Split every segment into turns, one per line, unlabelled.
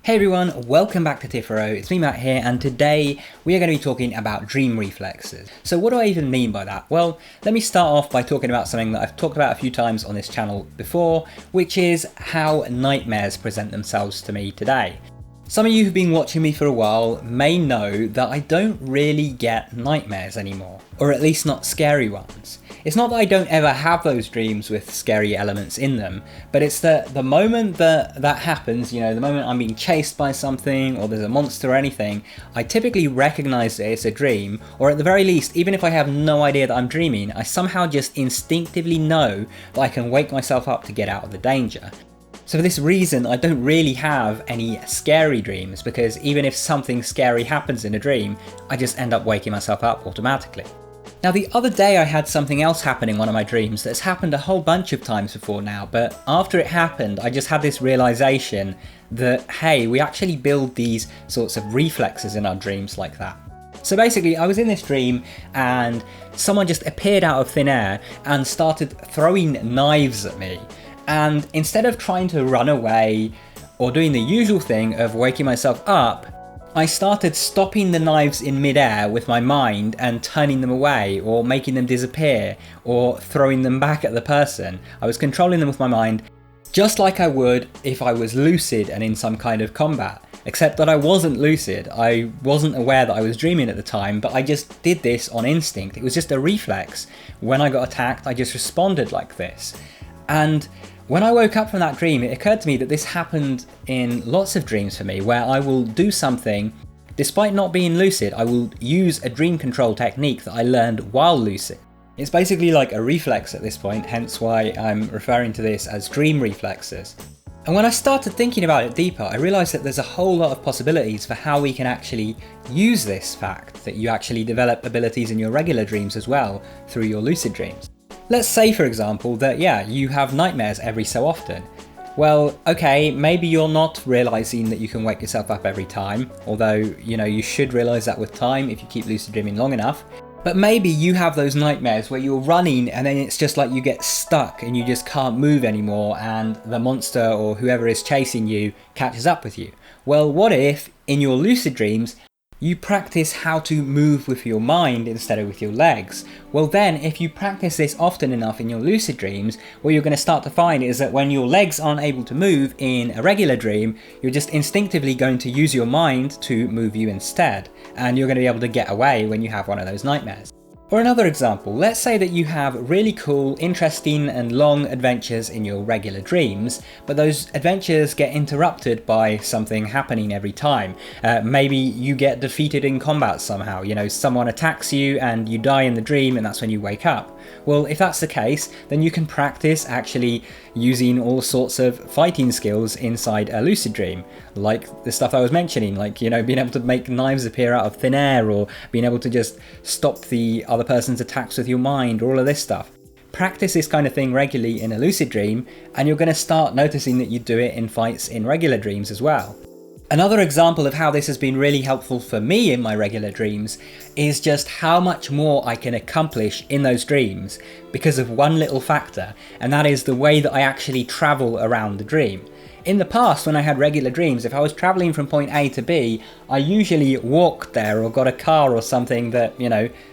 Hey everyone, welcome back to Tipharot. It's me Matt here, and today we are going to be talking about dream reflexes. So what do I even mean by that? Well, let me start off by talking about something that I've talked about a few times on this channel before, which is how nightmares present themselves to me today. Some of you who've been watching me for a while may know that I don't really get nightmares anymore, or at least not scary ones. It's not that I don't ever have those dreams with scary elements in them, but it's that the moment that happens, the moment I'm being chased by something or there's a monster or anything, I typically recognize that it's a dream, or at the very least, even if I have no idea that I'm dreaming, I somehow just instinctively know that I can wake myself up to get out of the danger. So for this reason, I don't really have any scary dreams, because even if something scary happens in a dream, I just end up waking myself up automatically. Now the other day I had something else happen in one of my dreams that's happened a whole bunch of times before now, but after it happened I just had this realization that, hey, we actually build these sorts of reflexes in our dreams like that. So basically I was in this dream and someone just appeared out of thin air and started throwing knives at me. And instead of trying to run away or doing the usual thing of waking myself up, I started stopping the knives in midair with my mind and turning them away or making them disappear or throwing them back at the person. I was controlling them with my mind, just like I would if I was lucid and in some kind of combat. Except that I wasn't lucid. I wasn't aware that I was dreaming at the time, but I just did this on instinct. It was just a reflex. When I got attacked, I just responded like this. And when I woke up from that dream, it occurred to me that this happened in lots of dreams for me, where I will do something, despite not being lucid, I will use a dream control technique that I learned while lucid. It's basically like a reflex at this point, hence why I'm referring to this as dream reflexes. And when I started thinking about it deeper, I realised that there's a whole lot of possibilities for how we can actually use this fact, that you actually develop abilities in your regular dreams as well through your lucid dreams. Let's say, for example, that you have nightmares every so often. Well, okay, maybe you're not realising that you can wake yourself up every time, although, you should realise that with time if you keep lucid dreaming long enough. But maybe you have those nightmares where you're running and then it's just like you get stuck and you just can't move anymore and the monster or whoever is chasing you catches up with you. Well, what if, in your lucid dreams, you practice how to move with your mind instead of with your legs? Well then, if you practice this often enough in your lucid dreams, what you're going to start to find is that when your legs aren't able to move in a regular dream, you're just instinctively going to use your mind to move you instead, and you're going to be able to get away when you have one of those nightmares. Or another example, let's say that you have really cool, interesting and long adventures in your regular dreams, but those adventures get interrupted by something happening every time. Maybe you get defeated in combat somehow, someone attacks you and you die in the dream and that's when you wake up. Well, if that's the case, then you can practice actually using all sorts of fighting skills inside a lucid dream, like the stuff I was mentioning, like, being able to make knives appear out of thin air, or being able to just stop the other person's attacks with your mind, or all of this stuff. Practice this kind of thing regularly in a lucid dream, and you're going to start noticing that you do it in fights in regular dreams as well. Another example of how this has been really helpful for me in my regular dreams is just how much more I can accomplish in those dreams because of one little factor, and that is the way that I actually travel around the dream. In the past, when I had regular dreams, if I was travelling from point A to B, I usually walked there or got a car or something that,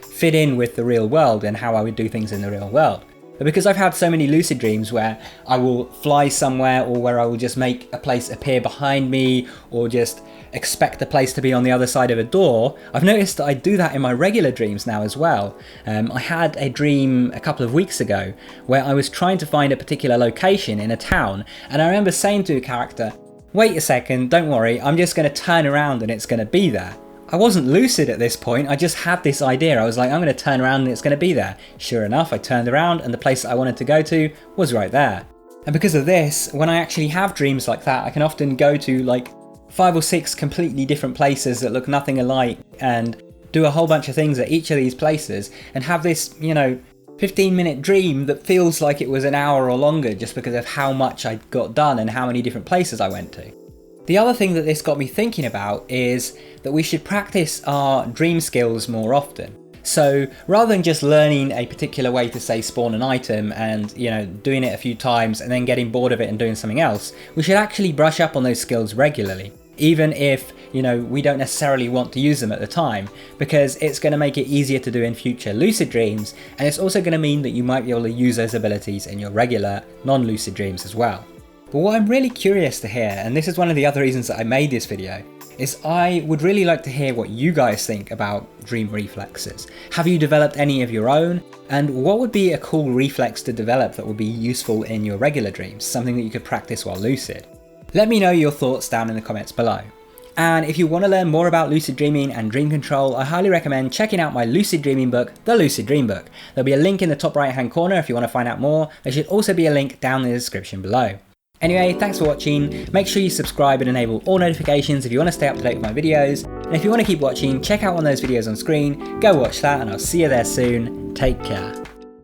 fit in with the real world and how I would do things in the real world. But because I've had so many lucid dreams where I will fly somewhere, or where I will just make a place appear behind me, or just expect the place to be on the other side of a door, I've noticed that I do that in my regular dreams now as well. I had a dream a couple of weeks ago where I was trying to find a particular location in a town, and I remember saying to a character, "Wait a second, don't worry, I'm just going to turn around and it's going to be there." I wasn't lucid at this point, I just had this idea. I was like, I'm going to turn around and it's going to be there. Sure enough, I turned around and the place that I wanted to go to was right there. And because of this, when I actually have dreams like that, I can often go to like 5 or 6 completely different places that look nothing alike and do a whole bunch of things at each of these places and have this, 15-minute dream that feels like it was an hour or longer, just because of how much I got done and how many different places I went to. The other thing that this got me thinking about is that we should practice our dream skills more often. So rather than just learning a particular way to, say, spawn an item and, doing it a few times and then getting bored of it and doing something else, we should actually brush up on those skills regularly. even if, you know, we don't necessarily want to use them at the time, because it's going to make it easier to do in future lucid dreams, and it's also going to mean that you might be able to use those abilities in your regular non-lucid dreams as well. But what I'm really curious to hear, and this is one of the other reasons that I made this video, is I would really like to hear what you guys think about dream reflexes. Have you developed any of your own? And what would be a cool reflex to develop that would be useful in your regular dreams, something that you could practice while lucid? Let me know your thoughts down in the comments below. And if you want to learn more about lucid dreaming and dream control, I highly recommend checking out my lucid dreaming book, The Lucid Dream Book. There'll be a link in the top right hand corner if you want to find out more. There should also be a link down in the description below. Anyway, thanks for watching. Make sure you subscribe and enable all notifications if you want to stay up to date with my videos. And if you want to keep watching, check out one of those videos on screen, go watch that, and I'll see you there soon. Take care.